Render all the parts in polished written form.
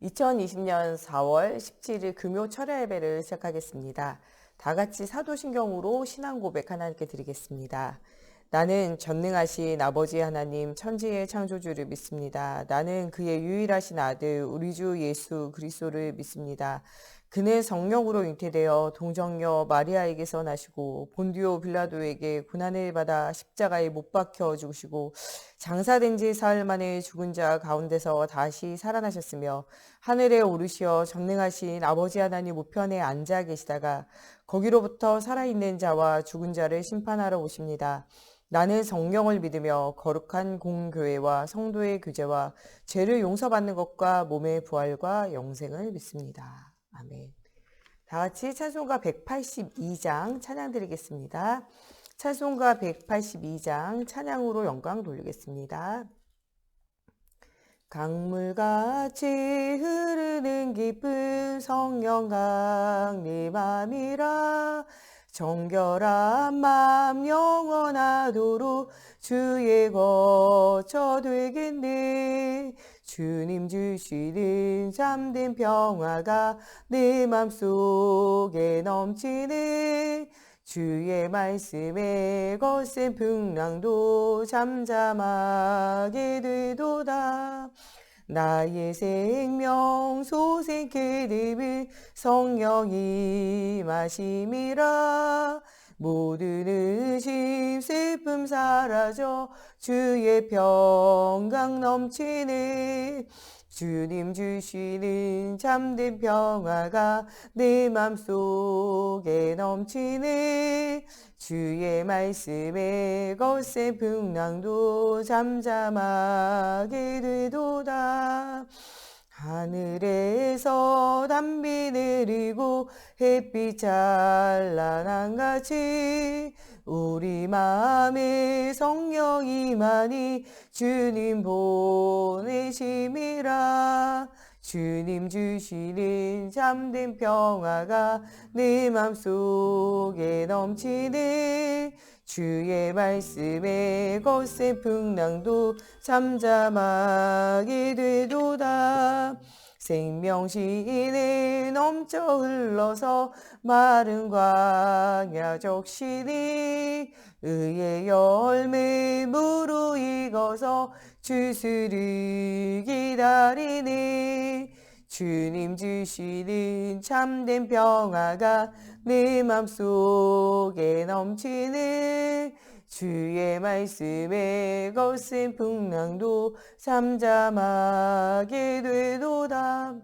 2020년 4월 17일 금요 철야 예배를 시작하겠습니다. 다 같이 사도신경으로 신앙 고백 하나님께 드리겠습니다. 나는 전능하신 아버지 하나님 천지의 창조주를 믿습니다. 나는 그의 유일하신 아들 우리 주 예수 그리스도를 믿습니다. 그는 성령으로 잉태되어 동정녀 마리아에게서 나시고 본디오 빌라도에게 고난을 받아 십자가에 못 박혀 죽으시고 장사된 지 사흘 만에 죽은 자 가운데서 다시 살아나셨으며 하늘에 오르시어 전능하신 아버지 하나님 우편에 앉아 계시다가 거기로부터 살아있는 자와 죽은 자를 심판하러 오십니다. 나는 성령을 믿으며 거룩한 공교회와 성도의 교제와 죄를 용서받는 것과 몸의 부활과 영생을 믿습니다. 아멘. 다 같이 찬송가 182장 찬양 드리겠습니다. 찬송가 182장 찬양으로 영광 돌리겠습니다. 강물같이 흐르는 깊은 성령강 네 맘이라 정결한 맘 영원하도록 주의 거처 되겠네. 주님 주시는 참된 평화가 내 맘속에 넘치네. 주의 말씀에 거센 풍랑도 잠잠하게 되도다. 나의 생명 소생 그림을 성령이 마심이라. 모든 의심 슬픔 사라져 주의 평강 넘치네. 주님 주시는 참된 평화가 내 맘속에 넘치네. 주의 말씀에 거센 풍랑도 잠잠하게 되도다. 하늘에서 단비 내리고 햇빛 찬란한 같이 우리 마음에 성령이 많이 주님 보내심이라. 주님 주시는 참된 평화가 내 맘속에 넘치네. 주의 말씀에 거센 풍랑도 잠잠하게 되도다. 생명시인에 넘쳐 흘러서 마른 광야 적시니 의의 열매 무르익어서 주스를 기다리네. 주님 주시는 참된 평화가 내 맘속에 넘치네. 주의 말씀에 거센 풍랑도 잠잠하게 되도다.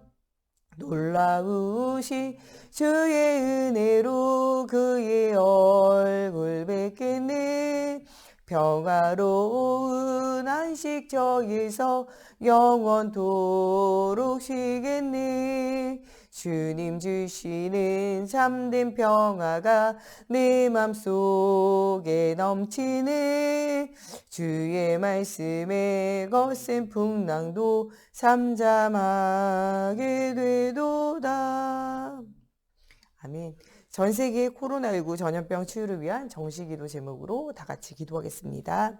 놀라우신 주의 은혜로 그의 얼굴 뵙겠네. 평화로운 안식 저에서 영원토록 쉬겠네. 주님 주시는 참된 평화가 내 맘속에 넘치네. 주의 말씀에 거센 풍랑도 잠잠하게 되도다. 아멘. 전 세계 코로나19 전염병 치유를 위한 정시기도 제목으로 다 같이 기도하겠습니다.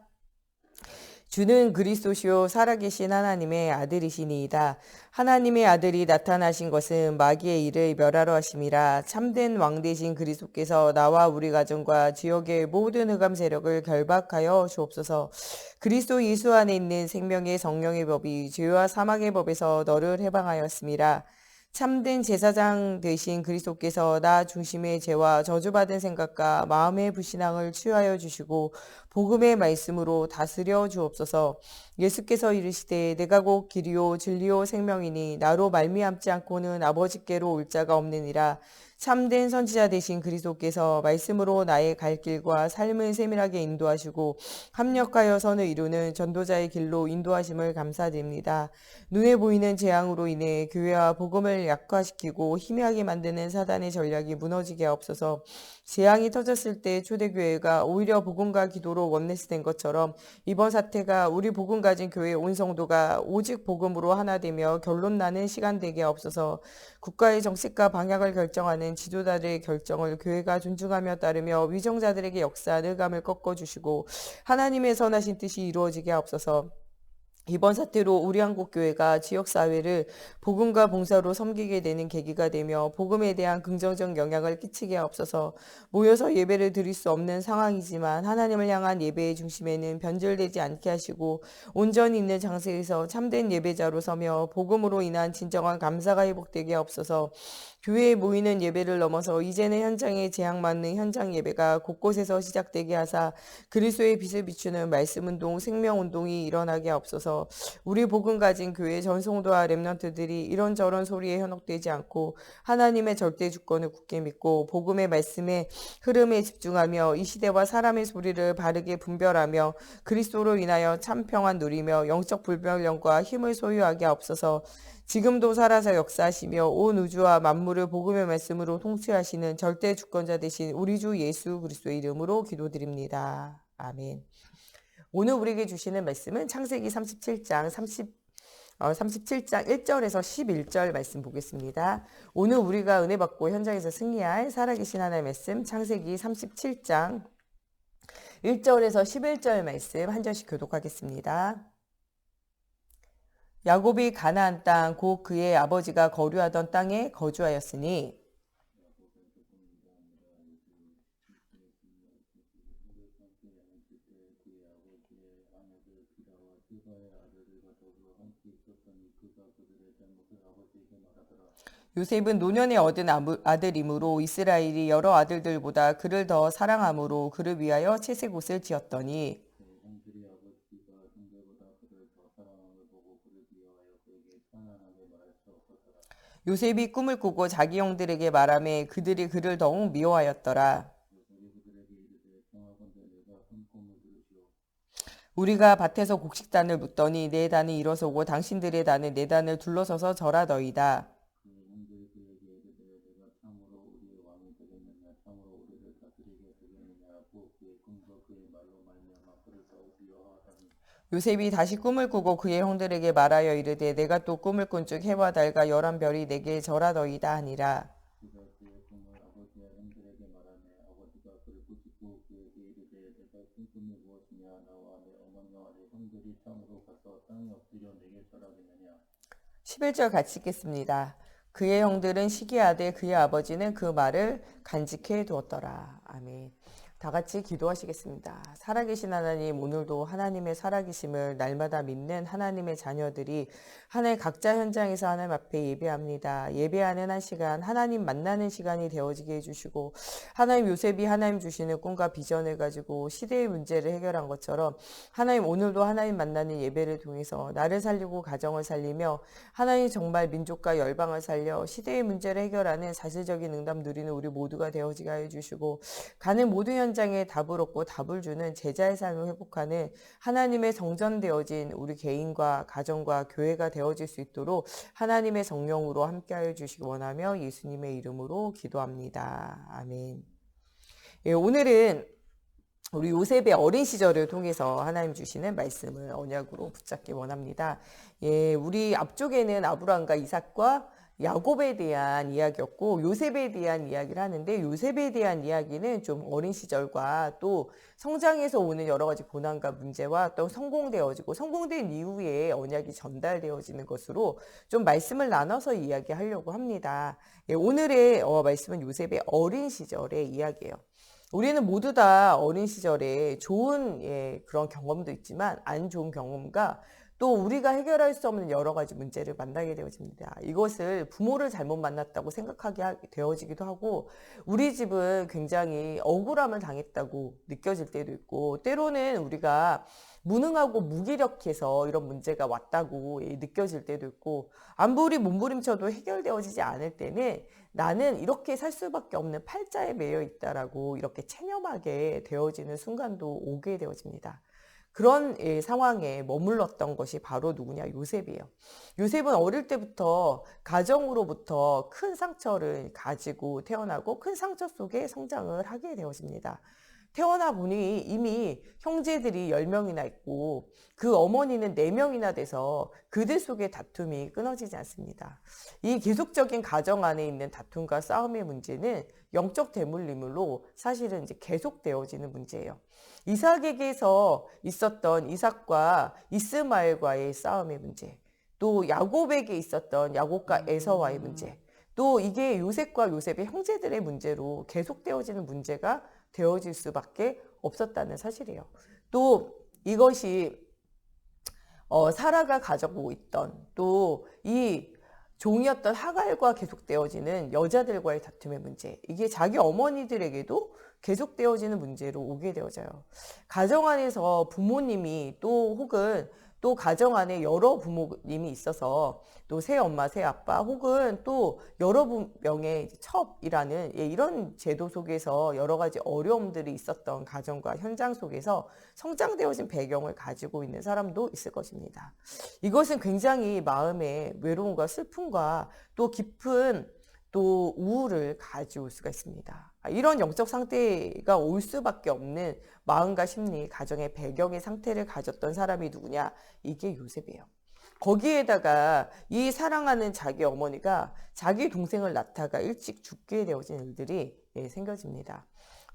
주는 그리스도시요 살아계신 하나님의 아들이시니이다. 하나님의 아들이 나타나신 것은 마귀의 일을 멸하러 하심이라. 참된 왕 되신 그리스도께서 나와 우리 가정과 지역의 모든 흑암 세력을 결박하여 주옵소서. 그리스도 예수 안에 있는 생명의 성령의 법이 죄와 사망의 법에서 너를 해방하였습니다. 참된 제사장 되신 그리스도께서 나 중심의 죄와 저주받은 생각과 마음의 불신앙을 치유하여 주시고 복음의 말씀으로 다스려 주옵소서. 예수께서 이르시되 내가 곧 길이요 진리요 생명이니 나로 말미암지 않고는 아버지께로 올 자가 없느니라. 참된 선지자 되신 그리스도께서 말씀으로 나의 갈 길과 삶을 세밀하게 인도하시고 합력하여 선을 이루는 전도자의 길로 인도하심을 감사드립니다. 눈에 보이는 재앙으로 인해 교회와 복음을 약화시키고 희미하게 만드는 사단의 전략이 무너지게 하옵소서. 재앙이 터졌을 때 초대교회가 오히려 복음과 기도로 원내스된 것처럼 이번 사태가 우리 복음 가진 교회 온 성도가 오직 복음으로 하나 되며 결론 나는 시간 되게 하옵소서. 국가의 정책과 방향을 결정하는 지도자들의 결정을 교회가 존중하며 따르며 위정자들에게 역사하는 감을 꺾어주시고 하나님의 선하신 뜻이 이루어지게 하옵소서. 이번 사태로 우리 한국교회가 지역사회를 복음과 봉사로 섬기게 되는 계기가 되며 복음에 대한 긍정적 영향을 끼치게 하옵소서. 모여서 예배를 드릴 수 없는 상황이지만 하나님을 향한 예배의 중심에는 변질되지 않게 하시고 온전히 있는 장소에서 참된 예배자로 서며 복음으로 인한 진정한 감사가 회복되게 하옵소서. 교회에 모이는 예배를 넘어서 이제는 현장에 재앙맞는 현장 예배가 곳곳에서 시작되게 하사 그리스도의 빛을 비추는 말씀운동, 생명운동이 일어나게 하옵소서. 우리 복음 가진 교회 전성도와 렘넌트들이 이런저런 소리에 현혹되지 않고 하나님의 절대 주권을 굳게 믿고 복음의 말씀의 흐름에 집중하며 이 시대와 사람의 소리를 바르게 분별하며 그리스도로 인하여 참 평안 누리며 영적 불변령과 힘을 소유하게 하옵소서. 지금도 살아서 역사하시며 온 우주와 만물을 복음의 말씀으로 통치하시는 절대 주권자 되신 우리 주 예수 그리스도의 이름으로 기도드립니다. 아멘. 오늘 우리에게 주시는 말씀은 창세기 37장 1절에서 11절 말씀 보겠습니다. 오늘 우리가 은혜 받고 현장에서 승리할 살아계신 하나님의 말씀 창세기 37장 1절에서 11절 말씀 한 절씩 교독하겠습니다. 야곱이 가나안 땅 곧 그의 아버지가 거류하던 땅에 거주하였으니 요셉은 노년에 얻은 아들이므로 이스라엘이 여러 아들들보다 그를 더 사랑함으로 그를 위하여 채색 옷을 지었더니 요셉이 꿈을 꾸고 자기 형들에게 말하매 그들이 그를 더욱 미워하였더라. 우리가 밭에서 곡식단을 묻더니 내 단이 일어서고 당신들의 단은 내 단을 둘러서서 절하더이다. 요셉이 다시 꿈을 꾸고 그의 형들에게 말하여 이르되 내가 또 꿈을 꾼즉 해와 달과 열한 별이 내게 절하더이다 하니라. (11절) 같이 읽겠습니다. 그의 형들은 시기하되 그의 아버지는 그 말을 간직해 두었더라. 아멘. 다 같이 기도하시겠습니다. 살아계신 하나님, 오늘도 하나님의 살아계심을 날마다 믿는 하나님의 자녀들이 하나님 각자 현장에서 하나님 앞에 예배합니다. 예배하는 한 시간, 하나님 만나는 시간이 되어지게 해주시고 하나님 요셉이 하나님 주시는 꿈과 비전을 가지고 시대의 문제를 해결한 것처럼 하나님 오늘도 하나님 만나는 예배를 통해서 나를 살리고 가정을 살리며 하나님 정말 민족과 열방을 살려 시대의 문제를 해결하는 사실적인 응답 누리는 우리 모두가 되어지게 해주시고 가는 모든 현장에 답을 얻고 답을 주는 제자의 삶을 회복하는 하나님의 성전되어진 우리 개인과 가정과 교회가 되어질 수 있도록 하나님의 성령으로 함께하여 주시기 원하며 예수님의 이름으로 기도합니다. 아멘. 예, 오늘은 우리 요셉의 어린 시절을 통해서 하나님 주시는 말씀을 언약으로 붙잡기 원합니다. 예, 우리 앞쪽에는 아브라함과 이삭과 야곱에 대한 이야기였고 요셉에 대한 이야기를 하는데 요셉에 대한 이야기는 좀 어린 시절과 또 성장해서 오는 여러 가지 고난과 문제와 또 성공된 이후에 언약이 전달되어지는 것으로 좀 말씀을 나눠서 이야기하려고 합니다. 예, 오늘의 말씀은 요셉의 어린 시절의 이야기예요. 우리는 모두 다 어린 시절에 좋은 그런 경험도 있지만 안 좋은 경험과 또 우리가 해결할 수 없는 여러 가지 문제를 만나게 되어집니다. 이것을 부모를 잘못 만났다고 생각하게 되어지기도 하고 우리 집은 굉장히 억울함을 당했다고 느껴질 때도 있고 때로는 우리가 무능하고 무기력해서 이런 문제가 왔다고 느껴질 때도 있고 아무리 몸부림쳐도 해결되어지지 않을 때는 나는 이렇게 살 수밖에 없는 팔자에 매여 있다라고 이렇게 체념하게 되어지는 순간도 오게 되어집니다. 그런 상황에 머물렀던 것이 바로 누구냐? 요셉이에요. 요셉은 어릴 때부터 가정으로부터 큰 상처를 가지고 태어나고 큰 상처 속에 성장을 하게 되어집니다. 태어나 보니 이미 형제들이 10명이나 있고 그 어머니는 4명이나 돼서 그들 속의 다툼이 끊어지지 않습니다. 이 계속적인 가정 안에 있는 다툼과 싸움의 문제는 영적 대물림으로 사실은 이제 계속되어지는 문제예요. 이삭에게서 있었던 이삭과 이스마엘과의 싸움의 문제, 또 야곱에게 있었던 야곱과 에서와의 문제, 또 이게 요셉과 요셉의 형제들의 문제로 계속되어지는 문제가 되어질 수밖에 없었다는 사실이에요. 또 이것이 사라가 가지고 있던 또 이 종이었던 하갈과 계속되어지는 여자들과의 다툼의 문제, 이게 자기 어머니들에게도 계속되어지는 문제로 오게 되어져요. 가정 안에서 부모님이 또 혹은 또 가정 안에 여러 부모님이 있어서 또 새엄마, 새아빠 혹은 또 여러 명의 첩이라는 이런 제도 속에서 여러 가지 어려움들이 있었던 가정과 현장 속에서 성장되어진 배경을 가지고 있는 사람도 있을 것입니다. 이것은 굉장히 마음의 외로움과 슬픔과 또 깊은 또 우울을 가져올 수가 있습니다. 이런 영적 상태가 올 수밖에 없는 마음과 심리, 가정의 배경의 상태를 가졌던 사람이 누구냐? 이게 요셉이에요. 거기에다가 이 사랑하는 자기 어머니가 자기 동생을 낳다가 일찍 죽게 되어진 일들이 생겨집니다.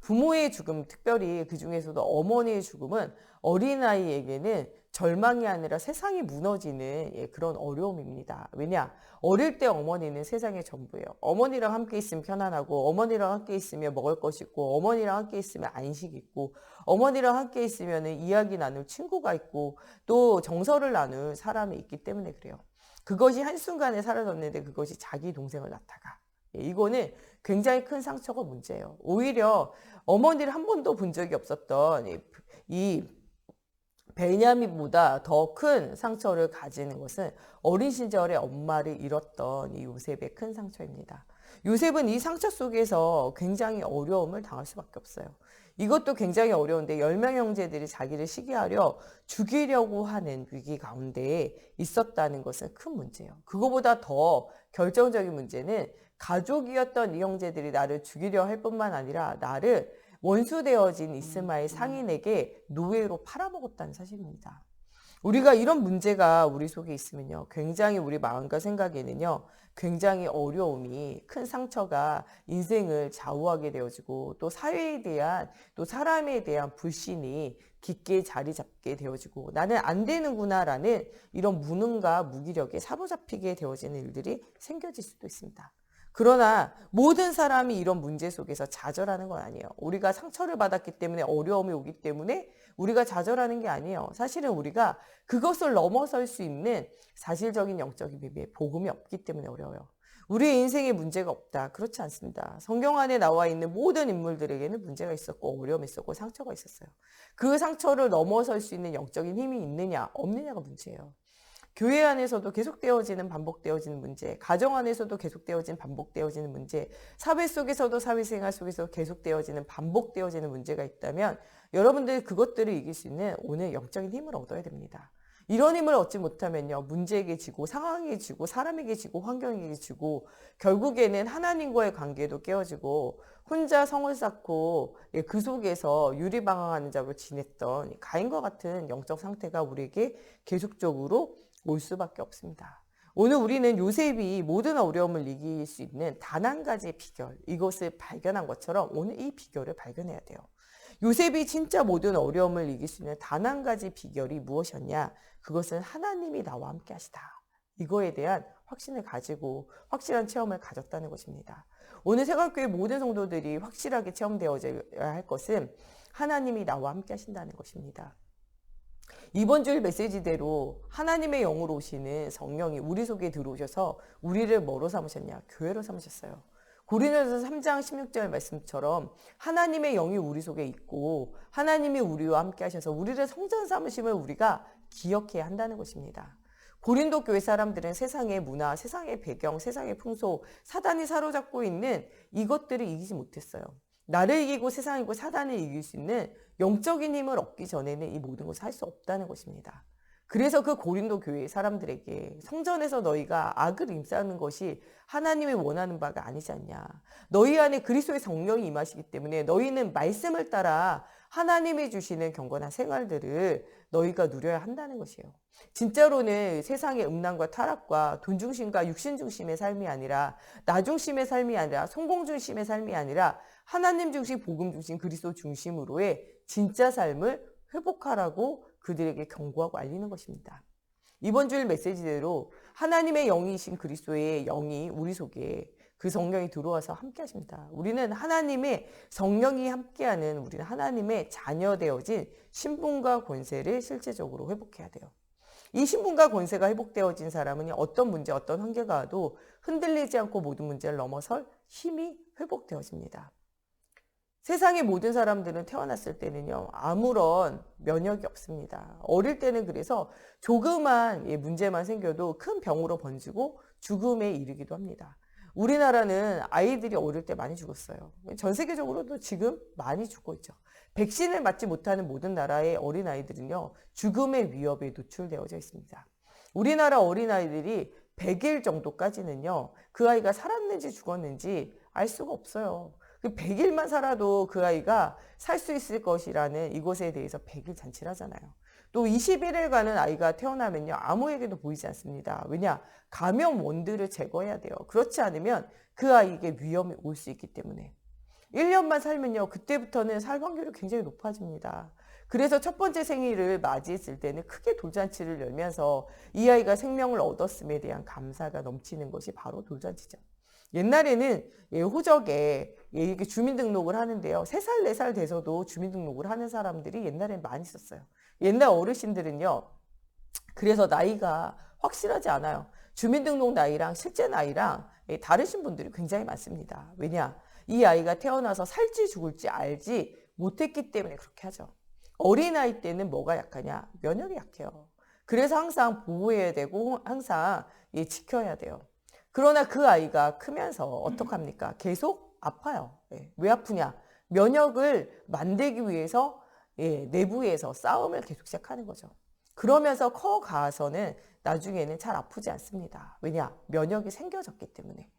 부모의 죽음, 특별히 그 중에서도 어머니의 죽음은 어린아이에게는 절망이 아니라 세상이 무너지는 그런 어려움입니다. 왜냐? 어릴 때 어머니는 세상의 전부예요. 어머니랑 함께 있으면 편안하고, 어머니랑 함께 있으면 먹을 것이 있고, 어머니랑 함께 있으면 안식이 있고, 어머니랑 함께 있으면 이야기 나눌 친구가 있고, 또 정서를 나눌 사람이 있기 때문에 그래요. 그것이 한순간에 사라졌는데 그것이 자기 동생을 낳다가. 이거는 굉장히 큰 상처가 문제예요. 오히려 어머니를 한 번도 본 적이 없었던 이 베냐민보다 더 큰 상처를 가지는 것은 어린 시절에 엄마를 잃었던 이 요셉의 큰 상처입니다. 요셉은 이 상처 속에서 굉장히 어려움을 당할 수밖에 없어요. 이것도 굉장히 어려운데 10명 형제들이 자기를 시기하려 죽이려고 하는 위기 가운데 있었다는 것은 큰 문제예요. 그거보다 더 결정적인 문제는 가족이었던 이 형제들이 나를 죽이려 할 뿐만 아니라 나를 원수되어진 이스마엘 상인에게 노예로 팔아먹었다는 사실입니다. 우리가 이런 문제가 우리 속에 있으면요, 굉장히 우리 마음과 생각에는요, 굉장히 어려움이, 큰 상처가 인생을 좌우하게 되어지고 또 사회에 대한 또 사람에 대한 불신이 깊게 자리 잡게 되어지고 나는 안 되는구나라는 이런 무능과 무기력에 사로잡히게 되어지는 일들이 생겨질 수도 있습니다. 그러나 모든 사람이 이런 문제 속에서 좌절하는 건 아니에요. 우리가 상처를 받았기 때문에 어려움이 오기 때문에 우리가 좌절하는 게 아니에요. 사실은 우리가 그것을 넘어설 수 있는 사실적인 영적인 비밀, 복음이 없기 때문에 어려워요. 우리의 인생에 문제가 없다. 그렇지 않습니다. 성경 안에 나와 있는 모든 인물들에게는 문제가 있었고 어려움이 있었고 상처가 있었어요. 그 상처를 넘어설 수 있는 영적인 힘이 있느냐 없느냐가 문제예요. 교회 안에서도 계속되어지는 반복되어지는 문제, 가정 안에서도 계속되어지는 반복되어지는 문제, 사회 속에서도 사회생활 속에서 계속되어지는 반복되어지는 문제가 있다면 여러분들 그것들을 이길 수 있는 오늘 영적인 힘을 얻어야 됩니다. 이런 힘을 얻지 못하면요, 문제에게 지고 상황에게 지고 사람에게 지고 환경에게 지고 결국에는 하나님과의 관계도 깨어지고 혼자 성을 쌓고 그 속에서 유리방황하는 자로 지냈던 가인과 같은 영적 상태가 우리에게 계속적으로 올 수밖에 없습니다. 오늘 우리는 요셉이 모든 어려움을 이길 수 있는 단 한 가지의 비결, 이것을 발견한 것처럼 오늘 이 비결을 발견해야 돼요. 요셉이 진짜 모든 어려움을 이길 수 있는 단 한 가지 비결이 무엇이었냐? 그것은 하나님이 나와 함께 하시다. 이거에 대한 확신을 가지고 확실한 체험을 가졌다는 것입니다. 오늘 새각교회 모든 성도들이 확실하게 체험되어야 할 것은 하나님이 나와 함께 하신다는 것입니다. 이번 주일 메시지대로 하나님의 영으로 오시는 성령이 우리 속에 들어오셔서 우리를 뭐로 삼으셨냐? 교회로 삼으셨어요. 고린도전서 3장 16절 말씀처럼 하나님의 영이 우리 속에 있고 하나님이 우리와 함께 하셔서 우리를 성전 삼으심을 우리가 기억해야 한다는 것입니다. 고린도 교회 사람들은 세상의 문화, 세상의 배경, 세상의 풍속, 사단이 사로잡고 있는 이것들을 이기지 못했어요. 나를 이기고 세상을 이기고 사단을 이길 수 있는 영적인 힘을 얻기 전에는 이 모든 것을 할 수 없다는 것입니다. 그래서 그 고린도 교회 사람들에게 성전에서 너희가 악을 임싸는 것이 하나님이 원하는 바가 아니지 않냐. 너희 안에 그리스도의 성령이 임하시기 때문에 너희는 말씀을 따라 하나님이 주시는 경건한 생활들을 너희가 누려야 한다는 것이에요. 진짜로는 세상의 음란과 타락과 돈 중심과 육신 중심의 삶이 아니라 나 중심의 삶이 아니라 성공 중심의 삶이 아니라 하나님 중심, 복음 중심, 그리스도 중심으로의 진짜 삶을 회복하라고 그들에게 경고하고 알리는 것입니다. 이번 주일 메시지대로 하나님의 영이신 그리스도의 영이 우리 속에 그 성령이 들어와서 함께 하십니다. 우리는 하나님의 성령이 함께하는 우리는 하나님의 자녀 되어진 신분과 권세를 실제적으로 회복해야 돼요. 이 신분과 권세가 회복되어진 사람은 어떤 문제, 어떤 환경가 와도 흔들리지 않고 모든 문제를 넘어설 힘이 회복되어집니다. 세상의 모든 사람들은 태어났을 때는요, 아무런 면역이 없습니다. 어릴 때는 그래서 조그만 문제만 생겨도 큰 병으로 번지고 죽음에 이르기도 합니다. 우리나라는 아이들이 어릴 때 많이 죽었어요. 전 세계적으로도 지금 많이 죽고 있죠. 백신을 맞지 못하는 모든 나라의 어린아이들은요, 죽음의 위협에 노출되어져 있습니다. 우리나라 어린아이들이 100일 정도까지는요, 그 아이가 살았는지 죽었는지 알 수가 없어요. 100일만 살아도 그 아이가 살 수 있을 것이라는 이것에 대해서 100일 잔치를 하잖아요. 또 21일간은 아이가 태어나면요, 아무에게도 보이지 않습니다. 왜냐? 감염원들을 제거해야 돼요. 그렇지 않으면 그 아이에게 위험이 올 수 있기 때문에. 1년만 살면요, 그때부터는 살 확률이 굉장히 높아집니다. 그래서 첫 번째 생일을 맞이했을 때는 크게 돌잔치를 열면서 이 아이가 생명을 얻었음에 대한 감사가 넘치는 것이 바로 돌잔치죠. 옛날에는 호적에 이렇게 주민등록을 하는데요. 3살, 4살 돼서도 주민등록을 하는 사람들이 옛날엔 많이 있었어요. 옛날 어르신들은요. 그래서 나이가 확실하지 않아요. 주민등록 나이랑 실제 나이랑 다르신 분들이 굉장히 많습니다. 왜냐? 이 아이가 태어나서 살지 죽을지 알지 못했기 때문에 그렇게 하죠. 어린아이 때는 뭐가 약하냐? 면역이 약해요. 그래서 항상 보호해야 되고 항상 지켜야 돼요. 그러나 그 아이가 크면서 어떡합니까? 계속 아파요. 왜 아프냐? 면역을 만들기 위해서 내부에서 싸움을 계속 시작하는 거죠. 그러면서 커가서는 나중에는 잘 아프지 않습니다. 왜냐? 면역이 생겨졌기 때문에.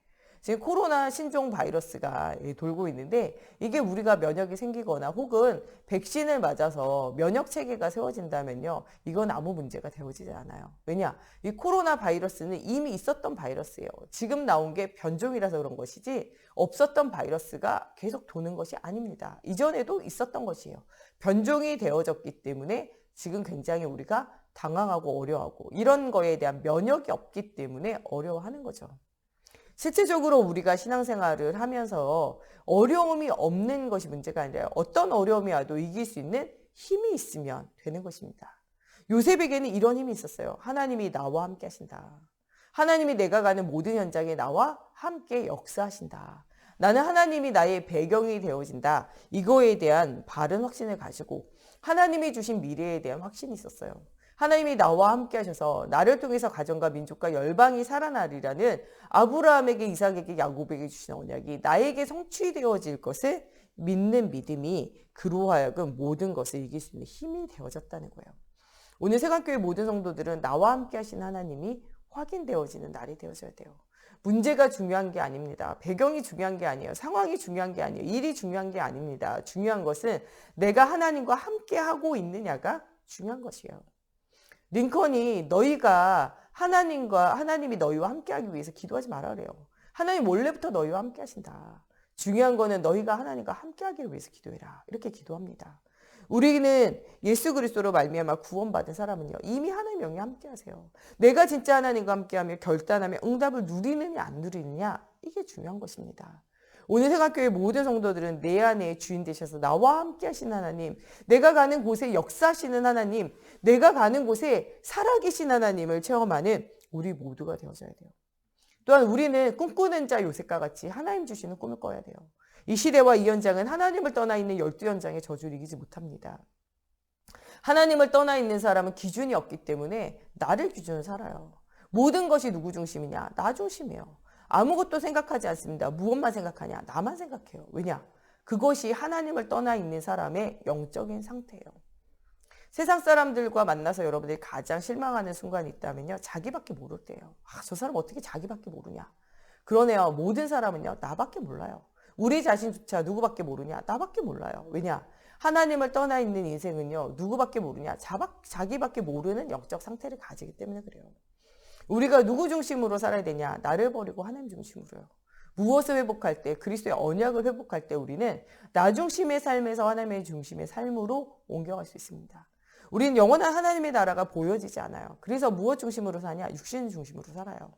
지금 코로나 신종 바이러스가 돌고 있는데 이게 우리가 면역이 생기거나 혹은 백신을 맞아서 면역 체계가 세워진다면요. 이건 아무 문제가 되어지지 않아요. 왜냐? 이 코로나 바이러스는 이미 있었던 바이러스예요. 지금 나온 게 변종이라서 그런 것이지 없었던 바이러스가 계속 도는 것이 아닙니다. 이전에도 있었던 것이에요. 변종이 되어졌기 때문에 지금 굉장히 우리가 당황하고 어려워하고 이런 거에 대한 면역이 없기 때문에 어려워하는 거죠. 실제적으로 우리가 신앙생활을 하면서 어려움이 없는 것이 문제가 아니라 어떤 어려움이 와도 이길 수 있는 힘이 있으면 되는 것입니다. 요셉에게는 이런 힘이 있었어요. 하나님이 나와 함께 하신다. 하나님이 내가 가는 모든 현장에 나와 함께 역사하신다. 나는 하나님이 나의 배경이 되어진다. 이거에 대한 바른 확신을 가지고 하나님이 주신 미래에 대한 확신이 있었어요. 하나님이 나와 함께 하셔서 나를 통해서 가정과 민족과 열방이 살아나리라는 아브라함에게 이삭에게 야곱에게 주신 언약이 나에게 성취되어질 것을 믿는 믿음이 그로 하여금 모든 것을 이길 수 있는 힘이 되어졌다는 거예요. 오늘 세관교회 모든 성도들은 나와 함께 하신 하나님이 확인되어지는 날이 되어져야 돼요. 문제가 중요한 게 아닙니다. 배경이 중요한 게 아니에요. 상황이 중요한 게 아니에요. 일이 중요한 게 아닙니다. 중요한 것은 내가 하나님과 함께 하고 있느냐가 중요한 것이에요. 링컨이 너희가 하나님이 너희와 함께하기 위해서 기도하지 말아 그래요. 하나님 원래부터 너희와 함께 하신다. 중요한 거는 너희가 하나님과 함께하기를 위해서 기도해라. 이렇게 기도합니다. 우리는 예수 그리스도로 말미암아 구원받은 사람은요. 이미 하나님 영이 함께 하세요. 내가 진짜 하나님과 함께하며 결단하며 응답을 누리느냐 안 누리느냐 이게 중요한 것입니다. 오늘 세관교회 모든 성도들은 내 안에 주인 되셔서 나와 함께 하신 하나님, 내가 가는 곳에 역사하시는 하나님, 내가 가는 곳에 살아계신 하나님을 체험하는 우리 모두가 되어져야 돼요. 또한 우리는 꿈꾸는 자 요셉과 같이 하나님 주시는 꿈을 꿔야 돼요. 이 시대와 이 현장은 하나님을 떠나 있는 12현장의 저주를 이기지 못합니다. 하나님을 떠나 있는 사람은 기준이 없기 때문에 나를 기준으로 살아요. 모든 것이 누구 중심이냐? 나 중심이에요. 아무것도 생각하지 않습니다. 무엇만 생각하냐? 나만 생각해요. 왜냐? 그것이 하나님을 떠나 있는 사람의 영적인 상태예요. 세상 사람들과 만나서 여러분들이 가장 실망하는 순간이 있다면요. 자기밖에 모를 때예요. 저 사람 어떻게 자기밖에 모르냐. 그러네요. 모든 사람은요. 나밖에 몰라요. 우리 자신조차 누구밖에 모르냐. 나밖에 몰라요. 왜냐? 하나님을 떠나 있는 인생은요. 누구밖에 모르냐. 자기밖에 모르는 영적 상태를 가지기 때문에 그래요. 우리가 누구 중심으로 살아야 되냐? 나를 버리고 하나님 중심으로요. 무엇을 회복할 때, 그리스도의 언약을 회복할 때 우리는 나 중심의 삶에서 하나님의 중심의 삶으로 옮겨갈 수 있습니다. 우리는 영원한 하나님의 나라가 보여지지 않아요. 그래서 무엇 중심으로 사냐? 육신 중심으로 살아요.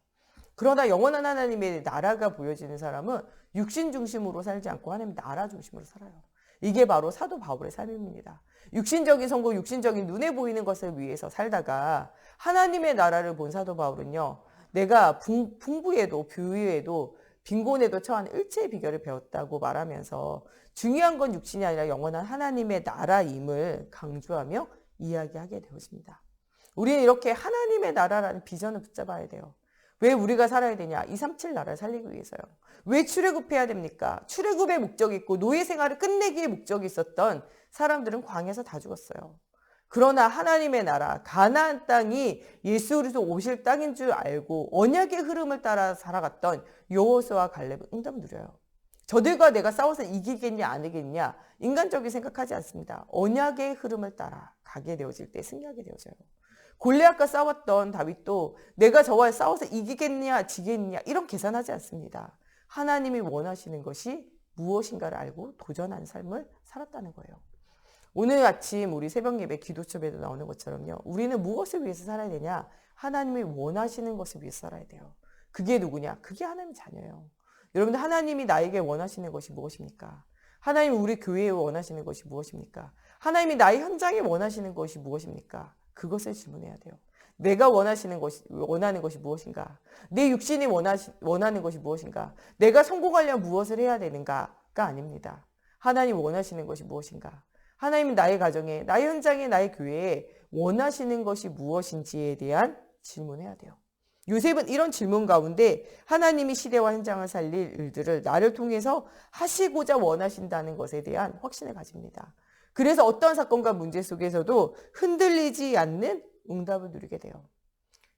그러나 영원한 하나님의 나라가 보여지는 사람은 육신 중심으로 살지 않고 하나님 나라 중심으로 살아요. 이게 바로 사도 바울의 삶입니다. 육신적인 성공, 육신적인 눈에 보이는 것을 위해서 살다가 하나님의 나라를 본 사도 바울은요. 내가 풍부에도 부유에도 빈곤에도 처한 일체의 비결을 배웠다고 말하면서 중요한 건 육신이 아니라 영원한 하나님의 나라임을 강조하며 이야기하게 되었습니다. 우리는 이렇게 하나님의 나라라는 비전을 붙잡아야 돼요. 왜 우리가 살아야 되냐? 237 나라를 살리기 위해서요. 왜 출애굽해야 됩니까? 출애굽의 목적이 있고 노예 생활을 끝내기의 목적이 있었던 사람들은 광야에서 다 죽었어요. 그러나 하나님의 나라, 가나안 땅이 예수 그리스도 오실 땅인 줄 알고 언약의 흐름을 따라 살아갔던 여호수아와 갈렙은 응답을 누려요. 저들과 내가 싸워서 이기겠냐 안 이기겠냐 인간적인 생각하지 않습니다. 언약의 흐름을 따라 가게 되어질 때 승리하게 되어져요. 골리앗과 싸웠던 다윗도 내가 저와 싸워서 이기겠냐 지겠냐 이런 계산하지 않습니다. 하나님이 원하시는 것이 무엇인가를 알고 도전하는 삶을 살았다는 거예요. 오늘 아침 우리 새벽 예배 기도첩에도 나오는 것처럼요. 우리는 무엇을 위해서 살아야 되냐? 하나님이 원하시는 것을 위해서 살아야 돼요. 그게 누구냐? 그게 하나님 자녀예요. 여러분들 하나님이 나에게 원하시는 것이 무엇입니까? 하나님이 우리 교회에 원하시는 것이 무엇입니까? 하나님이 나의 현장에 원하시는 것이 무엇입니까? 그것을 질문해야 돼요. 내가 원하는 것이 무엇인가? 내 육신이 원하는 것이 무엇인가? 내가 성공하려면 무엇을 해야 되는가가 아닙니다. 하나님 원하시는 것이 무엇인가? 하나님은 나의 가정에, 나의 현장에, 나의 교회에 원하시는 것이 무엇인지에 대한 질문해야 돼요. 요셉은 이런 질문 가운데 하나님이 시대와 현장을 살릴 일들을 나를 통해서 하시고자 원하신다는 것에 대한 확신을 가집니다. 그래서 어떤 사건과 문제 속에서도 흔들리지 않는 응답을 누리게 돼요.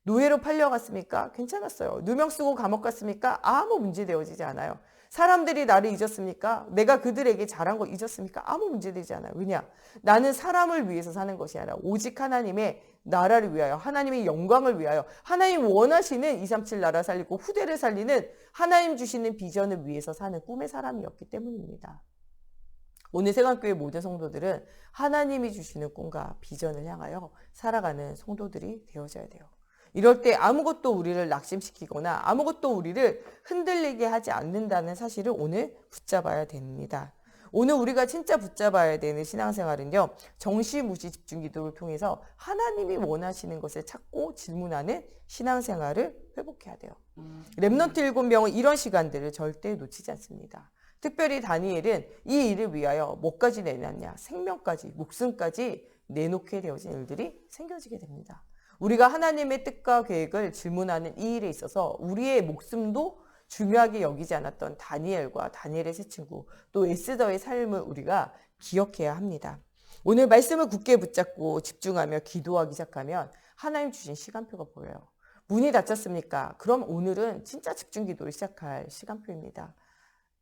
노예로 팔려갔습니까? 괜찮았어요. 누명 쓰고 감옥 갔습니까? 아무 문제 되어지지 않아요. 사람들이 나를 잊었습니까? 내가 그들에게 잘한 거 잊었습니까? 아무 문제되지 않아요. 왜냐? 나는 사람을 위해서 사는 것이 아니라 오직 하나님의 나라를 위하여, 하나님의 영광을 위하여, 하나님 원하시는 237 나라 살리고 후대를 살리는 하나님 주시는 비전을 위해서 사는 꿈의 사람이었기 때문입니다. 오늘 세관교회 모든 성도들은 하나님이 주시는 꿈과 비전을 향하여 살아가는 성도들이 되어져야 돼요. 이럴 때 아무것도 우리를 낙심시키거나 아무것도 우리를 흔들리게 하지 않는다는 사실을 오늘 붙잡아야 됩니다. 오늘 우리가 진짜 붙잡아야 되는 신앙생활은요. 정시무시 집중기도를 통해서 하나님이 원하시는 것을 찾고 질문하는 신앙생활을 회복해야 돼요. 렘넌트 7명은 이런 시간들을 절대 놓치지 않습니다. 특별히 다니엘은 이 일을 위하여 뭐까지 내놨냐? 생명까지, 목숨까지 내놓게 되어진 일들이 생겨지게 됩니다. 우리가 하나님의 뜻과 계획을 질문하는 이 일에 있어서 우리의 목숨도 중요하게 여기지 않았던 다니엘과 다니엘의 세 친구, 또 에스더의 삶을 우리가 기억해야 합니다. 오늘 말씀을 굳게 붙잡고 집중하며 기도하기 시작하면 하나님 주신 시간표가 보여요. 문이 닫혔습니까? 그럼 오늘은 진짜 집중 기도를 시작할 시간표입니다.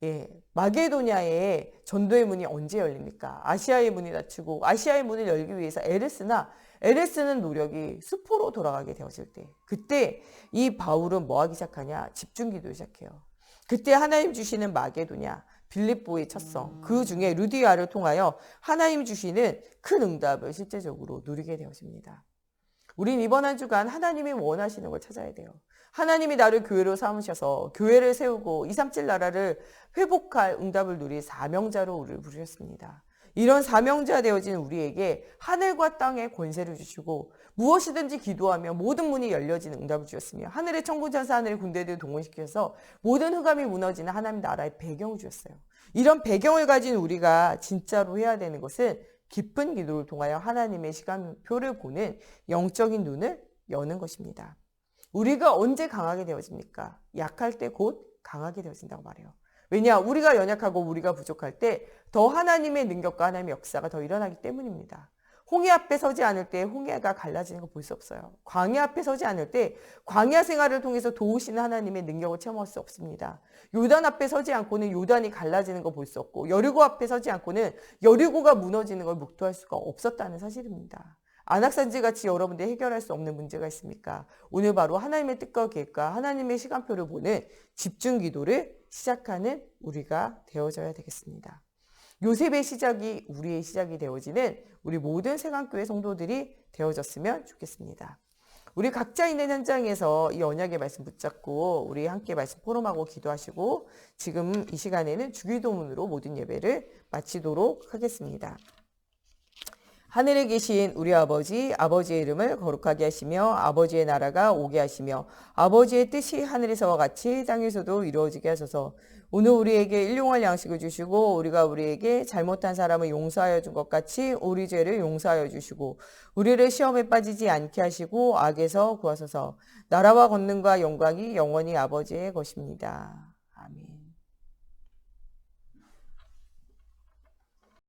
예, 마게도냐의 전도의 문이 언제 열립니까? 아시아의 문이 닫히고 아시아의 문을 열기 위해서 애를 쓰는 노력이 수포로 돌아가게 되어질 때, 그때 이 바울은 뭐 하기 시작하냐? 집중 기도를 시작해요. 그때 하나님 주시는 마게도냐, 빌립보의 첫성, 그 중에 루디아를 통하여 하나님 주시는 큰 응답을 실제적으로 누리게 되어집니다. 우린 이번 한 주간 하나님이 원하시는 걸 찾아야 돼요. 하나님이 나를 교회로 삼으셔서 교회를 세우고 237 나라를 회복할 응답을 누릴 사명자로 우리를 부르셨습니다. 이런 사명자 되어진 우리에게 하늘과 땅의 권세를 주시고 무엇이든지 기도하며 모든 문이 열려지는 응답을 주셨으며 하늘의 천군천사 하늘의 군대들을 동원시켜서 모든 흑암이 무너지는 하나님 나라의 배경을 주셨어요. 이런 배경을 가진 우리가 진짜로 해야 되는 것은 깊은 기도를 통하여 하나님의 시간표를 보는 영적인 눈을 여는 것입니다. 우리가 언제 강하게 되어집니까? 약할 때 곧 강하게 되어진다고 말해요. 왜냐? 우리가 연약하고 우리가 부족할 때 더 하나님의 능력과 하나님의 역사가 더 일어나기 때문입니다. 홍해 앞에 서지 않을 때 홍해가 갈라지는 거 볼 수 없어요. 광야 앞에 서지 않을 때 광야 생활을 통해서 도우시는 하나님의 능력을 체험할 수 없습니다. 요단 앞에 서지 않고는 요단이 갈라지는 거 볼 수 없고 여리고 앞에 서지 않고는 여리고가 무너지는 걸 목도할 수가 없었다는 사실입니다. 안악산지 같이 여러분들 해결할 수 없는 문제가 있습니까? 오늘 바로 하나님의 뜻과 계획과 하나님의 시간표를 보는 집중 기도를 시작하는 우리가 되어져야 되겠습니다. 요셉의 시작이 우리의 시작이 되어지는 우리 모든 세강교회 성도들이 되어졌으면 좋겠습니다. 우리 각자 있는 현장에서 이 언약의 말씀 붙잡고 우리 함께 말씀 포럼하고 기도하시고 지금 이 시간에는 주기도문으로 모든 예배를 마치도록 하겠습니다. 하늘에 계신 우리 아버지, 아버지의 이름을 거룩하게 하시며 아버지의 나라가 오게 하시며 아버지의 뜻이 하늘에서와 같이 땅에서도 이루어지게 하소서. 오늘 우리에게 일용할 양식을 주시고 우리가 우리에게 잘못한 사람을 용서하여 준 것 같이 우리 죄를 용서하여 주시고 우리를 시험에 빠지지 않게 하시고 악에서 구하소서. 나라와 권능과 영광이 영원히 아버지의 것입니다.